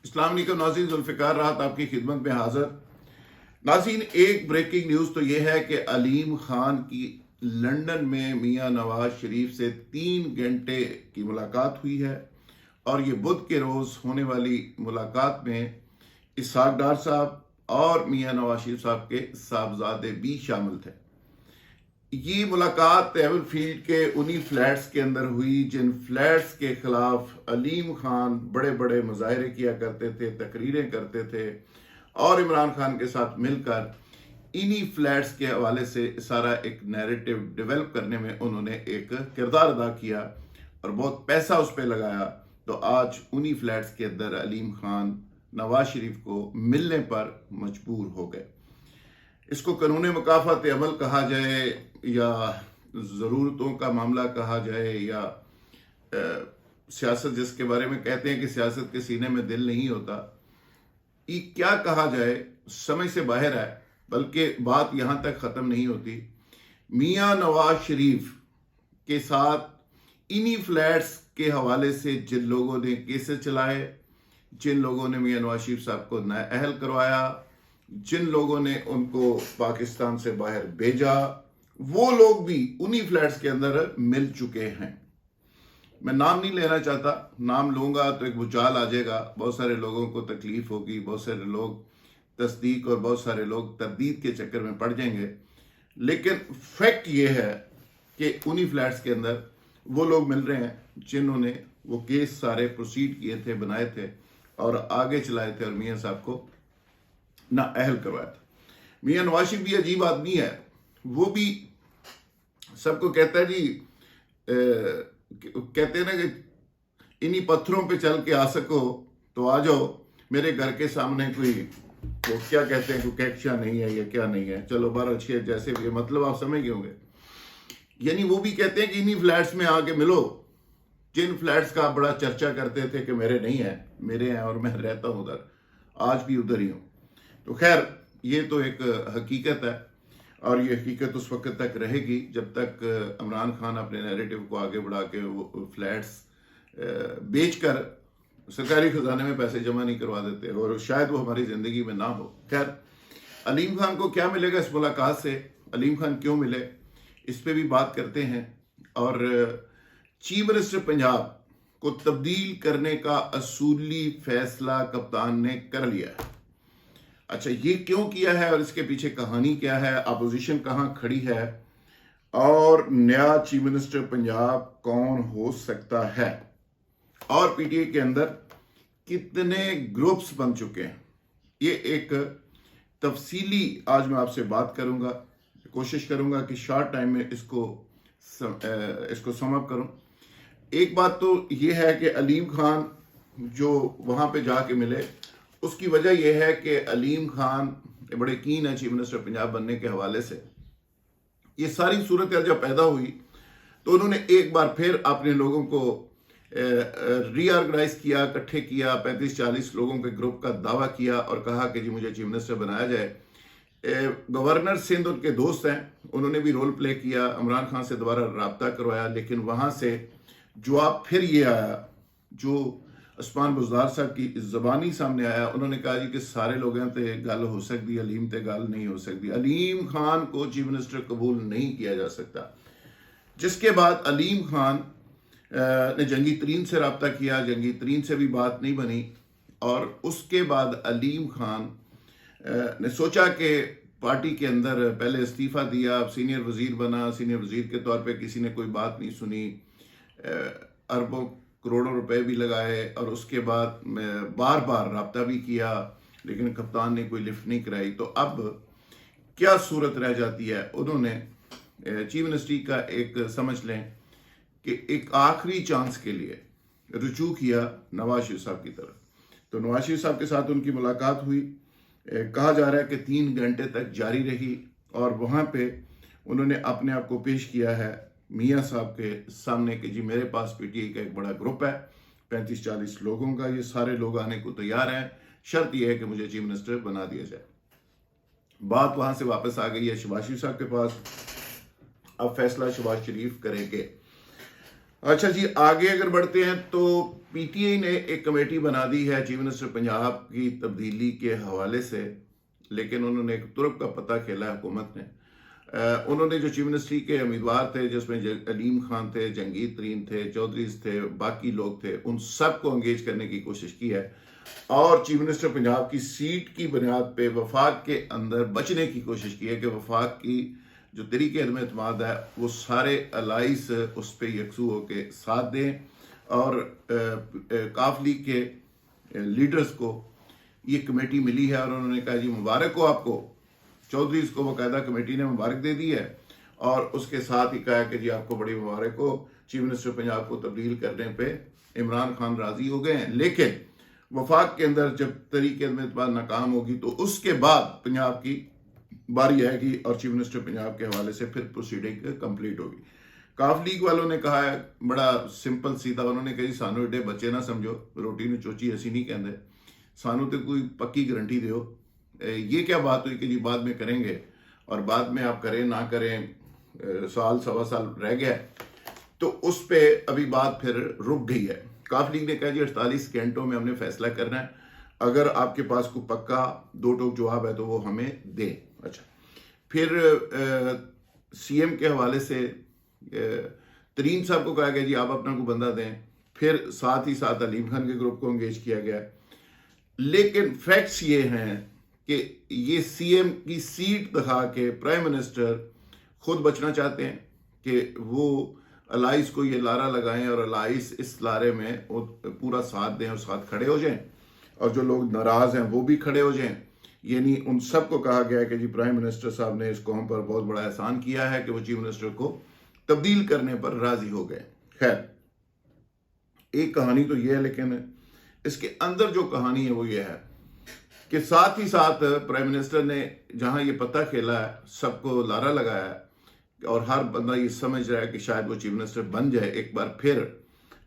अस्सलाम वालेकुम नाज़रीन, जुल्फ़िकार राहत आपकी खिदमत में हाज़िर। नाज़रीन, एक ब्रेकिंग न्यूज़ तो ये है कि अलीम खान की लंदन में मियां नवाज शरीफ से 3 घंटे की मुलाकात हुई है और ये बुध के रोज़ होने वाली मुलाकात में इसहाक डार साहब और मियां नवाज शरीफ साहब के साहबजादे भी शामिल थे। ये मुलाकात एवन फील्ड के उन्हीं फ्लैट्स के अंदर हुई जिन फ्लैट्स के खिलाफ अलीम खान बड़े बड़े मुजाहरे किया करते थे, तकरीरें करते थे और इमरान खान के साथ मिलकर इन्हीं फ्लैट्स के हवाले से सारा एक नैरेटिव डेवलप करने में उन्होंने एक किरदार अदा किया और बहुत पैसा उस पर लगाया। तो आज उन्हीं फ्लैट्स के अंदर अलीम खान नवाज शरीफ को मिलने पर मजबूर हो गए। इसको कानून मुकाफात अमल कहा जाए या ज़रूरतों का मामला कहा जाए या सियासत जिसके बारे में कहते हैं कि सियासत के सीने में दिल नहीं होता, ये क्या कहा जाए, समझ से बाहर है। बल्कि बात यहाँ तक ख़त्म नहीं होती। मियां नवाज शरीफ के साथ इन्हीं फ्लैट्स के हवाले से जिन लोगों ने केसेस चलाए, जिन लोगों ने मियां नवाज शरीफ साहब को नाअहल करवाया, जिन लोगों ने उनको पाकिस्तान से बाहर भेजा, वो लोग भी उन्हीं फ्लैट्स के अंदर मिल चुके हैं। मैं नाम नहीं लेना चाहता, नाम लूंगा तो एक भूचाल आ जाएगा, बहुत सारे लोगों को तकलीफ होगी, बहुत सारे लोग तस्दीक और बहुत सारे लोग तरदीद के चक्कर में पड़ जाएंगे। लेकिन फैक्ट ये है कि उन्हीं फ्लैट्स के अंदर वो लोग मिल रहे हैं जिन्होंने वो केस सारे प्रोसीड किए थे, बनाए थे और आगे चलाए थे और मियां साहब को ना अहल करवाया था। मियां नवाज शरीफ भी अजीब आदमी है, वो भी सबको कहता है जी, कहते हैं ना कि इन्हीं पत्थरों पे चल के आ सको तो आ जाओ, मेरे घर के सामने कोई तो क्या कहते हैं, कोई कैक्शा नहीं है या क्या नहीं है, चलो 12 जैसे भी, मतलब आप समझ गए होंगे। यानी वो भी कहते हैं कि इन्हीं फ्लैट्स में आके मिलो जिन फ्लैट्स का आप बड़ा चर्चा करते थे कि मेरे नहीं है, मेरे हैं और मैं रहता हूं उधर, आज भी उधर ही हूं। तो खैर, ये तो एक हकीकत है और ये हकीकत उस वक्त तक रहेगी जब तक इमरान खान अपने नैरेटिव को आगे बढ़ा के वो फ्लैट्स बेचकर सरकारी खजाने में पैसे जमा नहीं करवा देते और शायद वो हमारी ज़िंदगी में ना हो। खैर, अलीम खान को क्या मिलेगा इस मुलाकात से, अलीम खान क्यों मिले, इस पे भी बात करते हैं। और चीफ मिनिस्टर पंजाब को तब्दील करने का असूली फैसला कप्तान ने कर लिया है। अच्छा, ये क्यों किया है और इसके पीछे कहानी क्या है, अपोजिशन कहाँ खड़ी है और नया चीफ मिनिस्टर पंजाब कौन हो सकता है और पीटीआई के अंदर कितने ग्रुप्स बन चुके हैं, ये एक तफसीली आज मैं आपसे बात करूंगा। कोशिश करूंगा कि शॉर्ट टाइम में इसको सम अप करूं। एक बात तो ये है कि अलीम खान जो वहां पे जाके मिले, उसकी वजह यह है कि अलीम खान बड़े कीन है चीफ मिनिस्टर पंजाब बनने के हवाले से। ये सारी सूरत जब पैदा हुई तो उन्होंने एक बार फिर अपने लोगों को रीऑर्गेनाइज किया, इकट्ठे किया, 35-40 लोगों के ग्रुप का दावा किया और कहा कि जी मुझे चीफ मिनिस्टर बनाया जाए। गवर्नर सिंध उनके दोस्त हैं, उन्होंने भी रोल प्ले किया, इमरान खान से दोबारा रब्ता करवाया, लेकिन वहाँ से जवाब फिर ये आया जो उस्मान बुज़दार साहब की ज़बानी सामने आया। उन्होंने कहा जी कि सारे लोगों ते गल हो सकती, अलीम ते गल नहीं हो सकती, अलीम खान को चीफ मिनिस्टर कबूल नहीं किया जा सकता। जिसके बाद अलीम खान ने जंगी तरीन से रब्ता किया, जंगी तरीन से भी बात नहीं बनी और उसके बाद अलीम खान ने सोचा कि पार्टी के अंदर पहले इस्तीफ़ा दिया, अब सीनियर वज़ीर बना, सीनियर वज़ीर के तौर पे किसी ने कोई बात नहीं सुनी, अरबों करोड़ों रुपए भी लगाए और उसके बाद बार बार रब्ता भी किया लेकिन कप्तान ने कोई लिफ्ट नहीं कराई। तो अब क्या सूरत रह जाती है, उन्होंने चीफ मिनिस्ट्री का एक समझ लें कि एक आखिरी चांस के लिए रुजू किया नवाज शरीफ साहब की तरफ। तो नवाज शरीफ साहब के साथ उनकी मुलाकात हुई, कहा जा रहा है कि 3 घंटे तक जारी रही और वहाँ पे उन्होंने अपने आप को पेश किया है मियां साहब के सामने कि जी मेरे पास पीटीआई का एक बड़ा ग्रुप है 35-40 लोगों का, ये सारे लोग आने को तैयार हैं, शर्त यह है कि मुझे चीफ मिनिस्टर बना दिया जाए। बात वहाँ से वापस आ गई है शहबाज शरीफ साहब के पास, अब फैसला शहबाज शरीफ करेंगे। अच्छा जी, आगे अगर बढ़ते हैं तो पीटीआई ने एक कमेटी बना दी है चीफ मिनिस्टर पंजाब की तब्दीली के हवाले से, लेकिन उन्होंने एक तुर्क का पता खेला है हुकूमत ने। उन्होंने जो चीफ मिनिस्ट्री के उम्मीदवार थे, जिसमें अलीम खान थे, जंगीर तरीन थे, चौधरीज थे, बाकी लोग थे, उन सब को एंगेज करने की कोशिश की है और चीफ मिनिस्टर पंजाब की सीट की बुनियाद पे वफाक के अंदर बचने की कोशिश की है कि वफाक की जो तरीके अदम एतमाद है वो सारे अलाइस उस पर यकसू होके साथ दें और काफ लीग के लीडर्स को ये कमेटी मिली है और उन्होंने कहा जी मुबारक हो आपको। चौधरी को बाकायदा कमेटी ने मुबारक दे दी है और उसके साथ ही कहा कि जी आपको बड़ी मुबारक हो, चीफ मिनिस्टर पंजाब को तब्दील करने पे इमरान खान राजी हो गए हैं, लेकिन वफाक के अंदर जब तरीके अदम नाकाम होगी तो उसके बाद पंजाब की बारी आएगी और चीफ मिनिस्टर पंजाब के हवाले से फिर प्रोसीडिंग कंप्लीट होगी। काफ लीग वालों ने कहा है बड़ा सिंपल सीधा, उन्होंने कहा सानू एडे बच्चे ना समझो, रोटी में चोची ऐसी नहीं कहते, सानू तो कोई पक्की गारंटी दो। ये क्या बात हुई कि जी बाद में करेंगे और बाद में आप करें ना करें साल सवा साल रह गया, तो उस पे अभी बात फिर रुक गई है। काफ लीग ने कहा जी 48 घंटों में हमने फैसला करना है, अगर आपके पास कोई पक्का दो टोक जवाब है तो वो हमें दें। अच्छा, फिर सीएम के हवाले से तरीन साहब को कहा गया जी आप अपना को बंदा दें, फिर साथ ही साथ अलीम खान के ग्रुप को एंगेज किया गया। लेकिन फैक्ट्स ये हैं कि ये सीएम की सीट दिखा के प्राइम मिनिस्टर खुद बचना चाहते हैं कि वो अलाइस को ये लारा लगाएं और अलाइस इस लारे में पूरा साथ दें और साथ खड़े हो जाएं और जो लोग नाराज हैं वो भी खड़े हो जाएं। यानी उन सबको कहा गया है कि जी प्राइम मिनिस्टर साहब ने इस कौम पर बहुत बड़ा एहसान किया है कि वो चीफ मिनिस्टर को तब्दील करने पर राजी हो गए। खैर, एक कहानी तो ये है, लेकिन इसके अंदर जो कहानी है वो ये है कि साथ ही साथ प्राइम मिनिस्टर ने जहां ये पता खेला है, सबको लारा लगाया है और हर बंदा ये समझ रहा है कि शायद वो चीफ मिनिस्टर बन जाए, एक बार फिर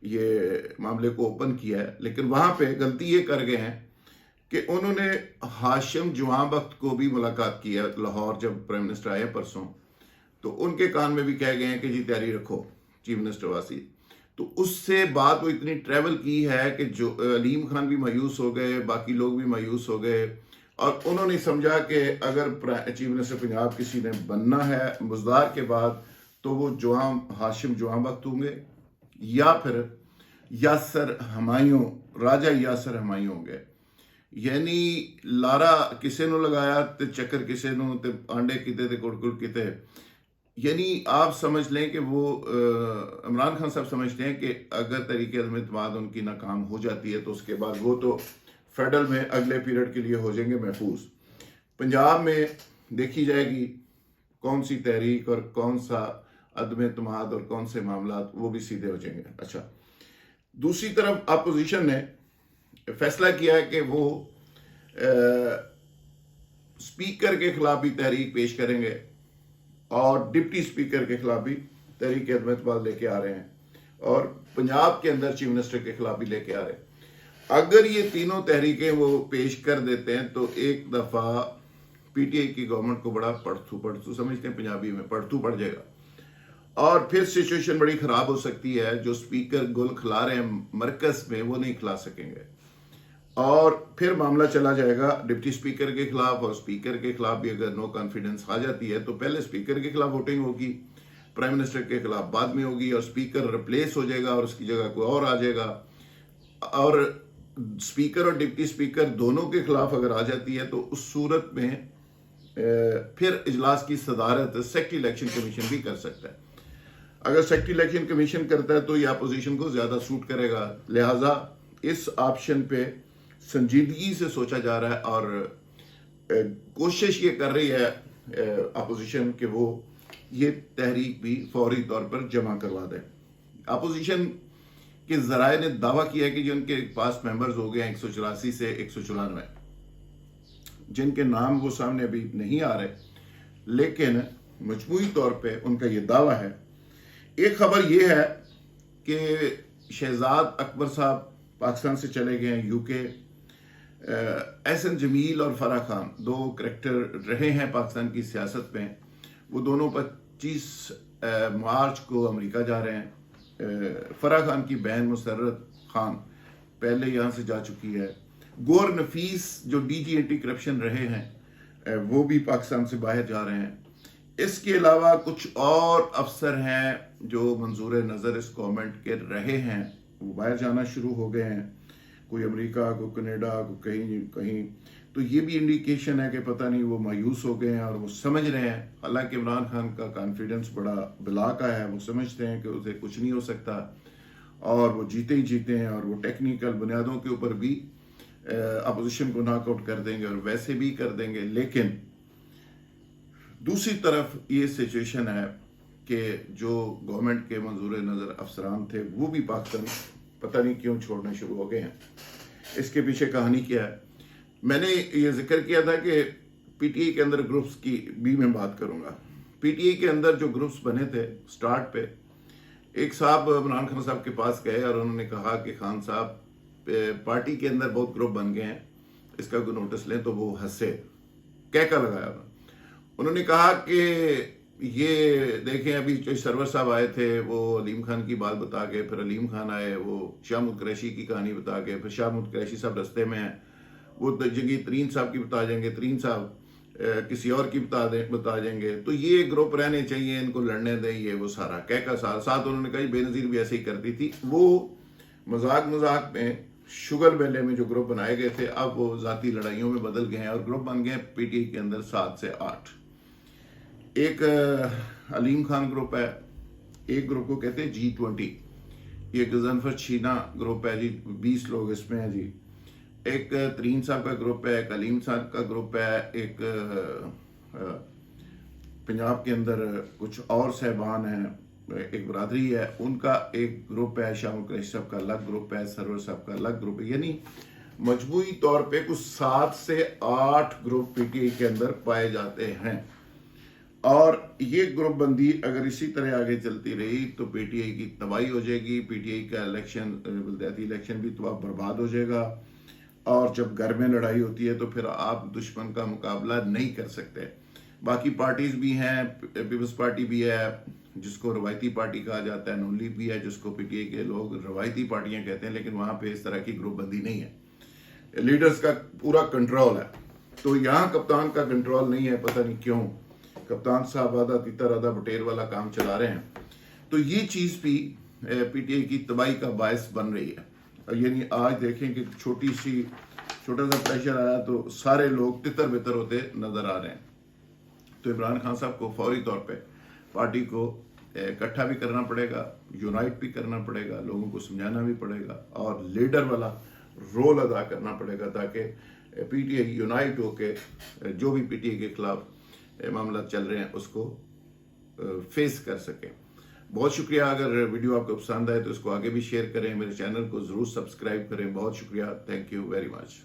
ये मामले को ओपन किया है, लेकिन वहां पे गलती ये कर गए हैं कि उन्होंने हाशिम जुआं बख्त को भी मुलाकात की है लाहौर, जब प्राइम मिनिस्टर आए परसों, तो उनके कान में भी कह गए हैं कि जी तैयारी रखो चीफ मिनिस्टर वासी। तो उससे बात वो इतनी ट्रैवल की है कि जो अलीम खान भी मायूस हो गए, बाकी लोग भी मायूस हो गए और उन्होंने समझा कि अगर चीफ मिनिस्टर पंजाब किसी ने बनना है मुजदार के बाद तो वो हाशिम जुआं बख्त होंगे या फिर यासर हमायूं, राजा यासर हमायूं होंगे। यानी लारा किसे नु लगाया ते चक्कर किसे नु ते आंडे किते ते कुड़कुड़ किते। यानी आप समझ लें कि वो इमरान खान साहब समझते हैं कि अगर तरीके अदम उनकी नाकाम हो जाती है तो उसके बाद वो तो फेडरल में अगले पीरियड के लिए हो जाएंगे महफूज। पंजाब में देखी जाएगी कौन सी तहरीक और कौन सा अदम एतमाद और कौन से मामला वो भी सीधे हो जाएंगे। अच्छा, दूसरी तरफ अपोजिशन ने फैसला किया है कि वो स्पीकर के खिलाफ भी तहरीक पेश करेंगे और डिप्टी स्पीकर के खिलाफ भी तहरीक अदम एतमाद लेके आ रहे हैं और पंजाब के अंदर चीफ मिनिस्टर के खिलाफ भी लेके आ रहे हैं। अगर ये तीनों तहरीकें वो पेश कर देते हैं तो एक दफा पीटीआई की गवर्नमेंट को बड़ा पड़थू समझते हैं, पंजाबी में पड़थू पड़ जाएगा और फिर सिचुएशन बड़ी खराब हो सकती है। जो स्पीकर गुल खिला रहे हैं मरकज में वो नहीं खिला सकेंगे और फिर मामला चला जाएगा डिप्टी स्पीकर के खिलाफ और स्पीकर के खिलाफ भी अगर नो कॉन्फिडेंस आ जाती है तो पहले स्पीकर के खिलाफ वोटिंग होगी, प्राइम मिनिस्टर के खिलाफ बाद में होगी और स्पीकर रिप्लेस हो जाएगा और उसकी जगह कोई और आ जाएगा और स्पीकर और डिप्टी स्पीकर दोनों के खिलाफ अगर आ जाती है तो उस सूरत में फिर इजलास की सदारत सेक्रेटरी इलेक्शन कमीशन भी कर सकता है। अगर सेक्रेटरी इलेक्शन कमीशन करता है तो ये अपोजिशन को ज्यादा सूट करेगा, लिहाजा इस ऑप्शन पे संजीदगी से सोचा जा रहा है और कोशिश ये कर रही है अपोजिशन कि वो ये तहरीक भी फौरी तौर पर जमा करवा दे। अपोजिशन के जराए ने दावा किया है कि जो उनके पास मेंबर्स हो गए 184 से 194, जिनके नाम वो सामने अभी नहीं आ रहे, लेकिन मजमूई तौर पे उनका ये दावा है। एक खबर ये है कि शहजाद अकबर साहब पाकिस्तान से चले गए हैं यूके। एहसन जमील और फराह खान दो करैक्टर रहे हैं पाकिस्तान की सियासत में, वो दोनों 25 मार्च को अमेरिका जा रहे हैं फराह खान की बहन मुसर्रत खान पहले यहाँ से जा चुकी है। गौर नफीस जो डीजी एंटी करप्शन रहे हैं वो भी पाकिस्तान से बाहर जा रहे हैं। इसके अलावा कुछ और अफसर हैं जो मंजूर नज़र इस गवर्नमेंट के रहे हैं, वो बाहर जाना शुरू हो गए हैं, कोई अमेरिका, कोई कनाडा, कोई कहीं कहीं। तो ये भी इंडिकेशन है कि पता नहीं वो मायूस हो गए हैं और वो समझ रहे हैं, हालांकि इमरान खान का कॉन्फिडेंस बड़ा बिला का है, वो समझते हैं कि उसे कुछ नहीं हो सकता और वो जीते ही जीते हैं और वो टेक्निकल बुनियादों के ऊपर भी अपोजिशन को नॉकआउट कर देंगे और वैसे भी कर देंगे। लेकिन दूसरी तरफ ये सिचुएशन है कि जो गवर्नमेंट के मंजूर नज़र अफसरान थे वो भी पाकिस्तान पता नहीं क्यों छोड़ने शुरू हो गए हैं। इसके पीछे कहानी क्या है? मैंने ये जिक्र किया था कि पीटीआई के अंदर ग्रुप्स की भी मैं बात करूंगा। पीटीआई के अंदर जो ग्रुप्स बने थे स्टार्ट पे, एक साहब इमरान खान साहब के पास गए और उन्होंने कहा कि खान साहब पार्टी के अंदर बहुत ग्रुप बन गए हैं, इसका कोई नोटिस लें। तो वो हंसे, क्या लगाया उन्होंने कहा कि ये देखें, अभी जो सरवर साहब आए थे वो अलीम खान की बात बता के, फिर अलीम खान आए वो शाहमूद कुरैशी की कहानी बता के, फिर शाहमूद कुरैशी साहब रस्ते में हैं, वो जगह तरीन साहब की बता जाएंगे, तरीन साहब किसी और की बता देंगे। तो ये ग्रुप रहने चाहिए, इनको लड़ने दें, ये वो सारा कह का साथ उन्होंने कहा बेनज़ीर भी ऐसे ही करती थी। वो मजाक में शुगर मेले में जो ग्रुप बनाए गए थे अब वो ज़ाती लड़ाइयों में बदल गए हैं और ग्रुप बन गए पीटीआई के अंदर 7 से 8। एक अलीम खान ग्रुप है, एक ग्रुप को कहते हैं G20, ये गजनफर छीना ग्रुप है जी, 20 लोग इसमें हैं जी। एक तरीन साहब का ग्रुप है, एक अलीम साहब का ग्रुप है, एक पंजाब के अंदर कुछ और सहबान हैं, एक बरादरी है उनका एक ग्रुप है, शाहमूद कुरैशी साहब का अलग ग्रुप है, सरवर साहब का अलग ग्रुप है। यानी मजमूई तौर पे कुछ 7 से 8 ग्रुप पीटीआई के अंदर पाए जाते हैं और ये ग्रुप बंदी अगर इसी तरह आगे चलती रही तो पीटीआई की तबाही हो जाएगी। पीटीआई का इलेक्शन, बल्दियाती इलेक्शन भी तबाह बर्बाद हो जाएगा और जब घर में लड़ाई होती है तो फिर आप दुश्मन का मुकाबला नहीं कर सकते। बाकी पार्टीज भी हैं, पीपल्स पार्टी भी है जिसको रवायती पार्टी कहा जाता है, नून लीग भी है जिसको पीटीआई के लोग रवायती पार्टियां कहते हैं, लेकिन वहां पे इस तरह की ग्रुप बंदी नहीं है, लीडर्स का पूरा कंट्रोल है। तो यहाँ कप्तान का कंट्रोल नहीं है, पता नहीं क्यों कप्तान साहब आधा तीतर आधा बटेर वाला काम चला रहे हैं। तो ये चीज भी पीटीआई की तबाही का बायस बन रही है। यानी आज देखें कि छोटा सा प्रेशर आया तो सारे लोग तितर बितर होते नजर आ रहे हैं। तो इमरान खान साहब को फौरी तौर पे पार्टी को इकट्ठा भी करना पड़ेगा, यूनाइट भी करना पड़ेगा, लोगों को समझाना भी पड़ेगा और लीडर वाला रोल अदा करना पड़ेगा ताकि पीटीआई यूनाइट होके जो भी पीटीआई के खिलाफ मामला चल रहे हैं उसको फेस कर सके। बहुत शुक्रिया। अगर वीडियो आपको पसंद आए तो इसको आगे भी शेयर करें, मेरे चैनल को जरूर सब्सक्राइब करें। बहुत शुक्रिया, थैंक यू वेरी मच।